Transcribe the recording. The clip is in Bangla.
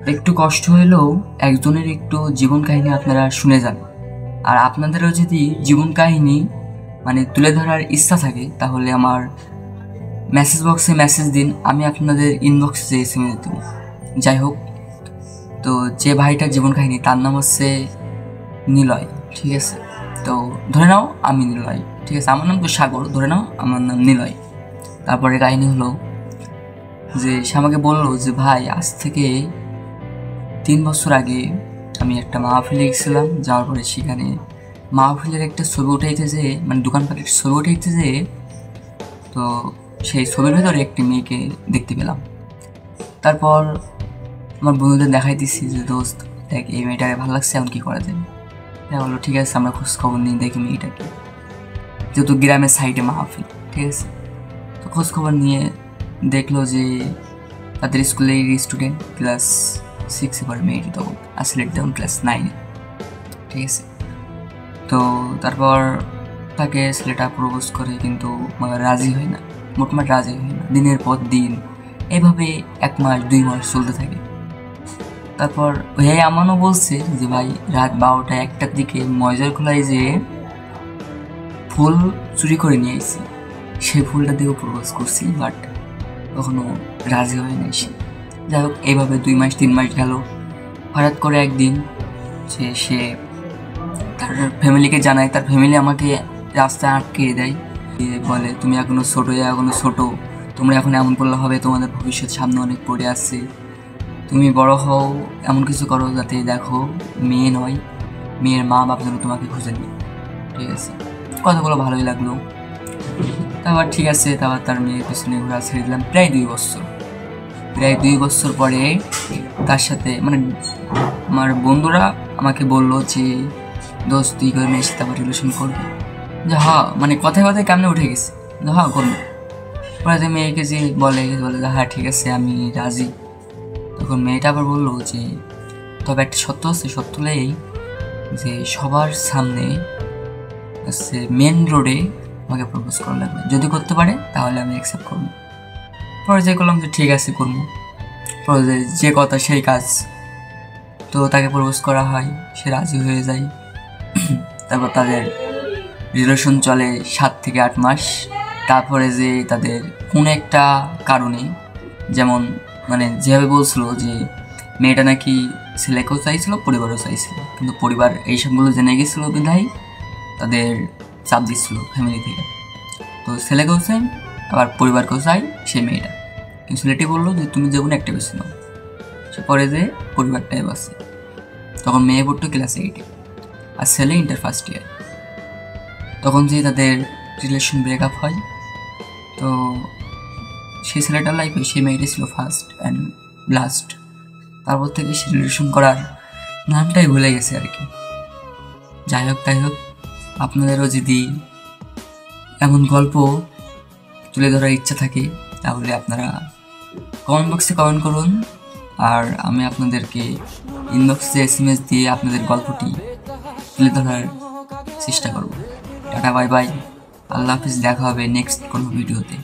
একটু কষ্ট হলেও একজনের একটু জীবন কাহিনী আপনারা শুনে যান। আর আপনাদেরও যদি জীবন কাহিনী তুলে ধরার ইচ্ছা থাকে তাহলে আমার মেসেজ বক্সে মেসেজ দিন, আমি আপনাদের ইনবক্সে এসএমএস দেব। যাই হোক, তো যে ভাইটার জীবন কাহিনী তার নাম হচ্ছে নিলয়, ঠিক আছে? তো ধরে নাও আমি নিলয়, ঠিক আছে? আমার নাম তো সাগর, ধরে নাও আমার নাম নিলয়। তারপরে কাহিনী হলো যে সে আমাকে বললো যে ভাই, আজ থেকে 3 বছর আগে আমি একটা মাহফিলে গেছিলাম। যাওয়ার পরে সেখানে মাহফিলের একটা ছবি উঠাইতেছে, দোকানপাটের ছবি উঠাইতেছে। তো সেই ছবির ভেতরে একটি মেয়েকে দেখতে পেলাম। তারপর আমার বন্ধুদের দেখাইতেছি যে দোস্ত দেখ, এই মেয়েটাকে ভালো লাগছে, এখন কী করা যায়? হ্যাঁ, বললো ঠিক আছে, আমরা খোঁজ খবর নিই, দেখি মেয়েটাকে। যেহেতু গ্রামের সাইডে মাহফিল, ঠিক আছে? তো খোঁজ খবর নিয়ে দেখলো যে তাদের স্কুলের স্টুডেন্ট, ক্লাস 6-এ পড়ে মেয়েটি, তখন আসলে তখন ক্লাস 9-এ, ঠিক আছে? তো তারপর তাকে ছেলেটা প্রপোজ করে, কিন্তু রাজি হয় না, মোটমাট রাজি হয় না। দিনের পর দিন এভাবে 1 মাস 2 মাস চলতে থাকে। তারপর ভাই আমানও বলছে যে ভাই, রাত 12টা 1টার দিকে ময়জার খোলায় যে ফুল চুরি করে নিয়ে এসেছি, সেই ফুলটা দিয়েও প্রপোজ করছি, বাট কখনো রাজি হয় না সে। যাই হোক, এইভাবে 2 মাস 3 মাস গেল। হঠাৎ করে একদিন সে তার ফ্যামিলিকে জানায়, তার ফ্যামিলি আমাকে রাস্তায় আটকে দেয়, বলে তুমি এখনো ছোটো, তোমরা এখন এমন করলে হবে, তোমাদের ভবিষ্যৎ সামনে অনেক পড়ে আসছে, তুমি বড় হও, এমন কিছু করো যাতে দেখো মেয়ে নয়, মেয়ের মা বাপ যেন তোমাকে খুঁজে নেয়, ঠিক আছে? কথাগুলো ভালোই লাগলো। তারপর ঠিক আছে, তারপর তার মেয়ের পিছনে ঘোরা ছেড়ে দিলাম প্রায় 2 বছর। প্রায় 2 বছর পরে তার সাথে আমার বন্ধুরা আমাকে বললো যে দোস্ত, তুই করে মেয়ের সাথে আবার রিলেশন করবি? যে হ্যাঁ, কথায় কথায় কেমনে উঠে গেছে, হ্যাঁ করবো। পরে মেয়েকে যে বলে যে হ্যাঁ ঠিক আছে, আমি রাজি। তখন মেয়েটা আবার বললো যে তবে একটা সত্য আছে, সত্য হলো এই যে সবার সামনে হচ্ছে মেন রোডে আমাকে প্রপোজ করা লাগবে, যদি করতে পারে তাহলে আমি অ্যাকসেপ্ট করবো। পরে যে করলাম যে ঠিক আছে করবো, পরে যে কথা সেই কাজ। তো তাকে প্রপোজ করা হয়, সে রাজি হয়ে যায়। তারপর তাদের রিলেশন চলে 7 থেকে 8 মাস। তারপরে যে তাদের কোনো একটা কারণে, যেমন যেভাবে বলছিল যে মেয়েটা নাকি ছেলেকেও চাইছিল, পরিবারও চাইছিল, কিন্তু পরিবার এইসবগুলো জেনে গেছিলো বিধায় তাদের চাপ দিচ্ছিল ফ্যামিলি থেকে। তো ছেলেকেও চাই, আবার পরিবারকেও চাই সেই মেয়েটা, কিন্তু ছেলেটি বললো যে তুমি যে কোনো একটা বেছে নাও। সে পরে যে পরিবারটাই বাসে। তখন মেয়ে পড়তো ক্লাস 8-এ, আর ছেলে ইন্টার ফার্স্ট ইয়ার। তখন যে তাদের রিলেশন ব্রেকআপ হয়। তো সেই ছেলেটার লাইফে সেই মেয়েটা ছিল ফার্স্ট অ্যান্ড লাস্ট। তারপর থেকে সে রিলেশন করার নামটাই ভুলে গেছে আর কি। যাই হোক তাই হোক, আপনাদেরও যদি এমন গল্প তুলে ধরার ইচ্ছা থাকে তাহলে আপনারা কমেন্ট বক্সে কমেন্ট করুন, আর আমি আপনাদেরকে ইনবক্সে এসএমএস দিয়ে আপনাদের গল্পটি তুলে ধরার চেষ্টা করব। টাটা, বাই বাই, আল্লাহ হাফিজ, দেখা হবে নেক্সট কোনো ভিডিওতে।